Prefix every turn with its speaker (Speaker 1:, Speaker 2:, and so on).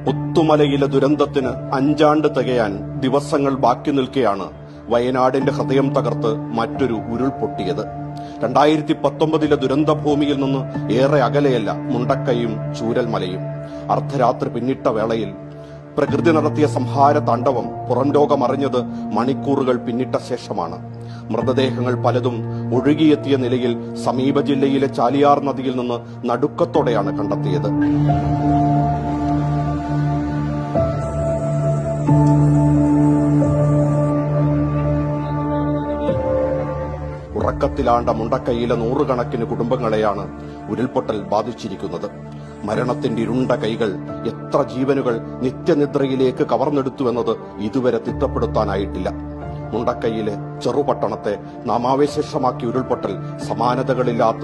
Speaker 1: പുത്തുമലയിലെ ദുരന്തത്തിന് 5 ആണ്ട് തികയാൻ ദിവസങ്ങൾ ബാക്കി നിൽക്കെയാണ് വയനാടിന്റെ ഹൃദയം തകർത്ത് മറ്റൊരു ഉരുൾപൊട്ടിയത്. 2019 ദുരന്തഭൂമിയിൽ നിന്ന് ഏറെ അകലെയല്ല മുണ്ടക്കൈയും ചൂരൽമലയും. അർദ്ധരാത്രി പിന്നിട്ട വേളയിൽ പ്രകൃതി നടത്തിയ സംഹാര താണ്ഡവം പുറംലോകമറിഞ്ഞത് മണിക്കൂറുകൾ പിന്നിട്ട ശേഷമാണ്. മൃതദേഹങ്ങൾ പലതും ഒഴുകിയെത്തിയ നിലയിൽ സമീപ ജില്ലയിലെ ചാലിയാർ നദിയിൽ നിന്ന് നടുക്കത്തോടെയാണ് കണ്ടെത്തിയത്. ഉറക്കത്തിലാണ്ട മുണ്ടക്കൈയിലെ 100 കണക്കിന് കുടുംബങ്ങളെയാണ് ഉരുൾപൊട്ടൽ ബാധിച്ചിരിക്കുന്നത്. മരണത്തിന്റെ ഇരുണ്ട കൈകൾ എത്ര ജീവനുകൾ നിത്യനിദ്രയിലേക്ക് കവർന്നെടുത്തുവെന്നത് ഇതുവരെ തിട്ടപ്പെടുത്താനായിട്ടില്ല. മുണ്ടക്കൈയിലെ ചെറുപട്ടണത്തെ നാമാവശേഷമാക്കിയ ഉരുൾപൊട്ടൽ സമാനതകളില്ലാത്ത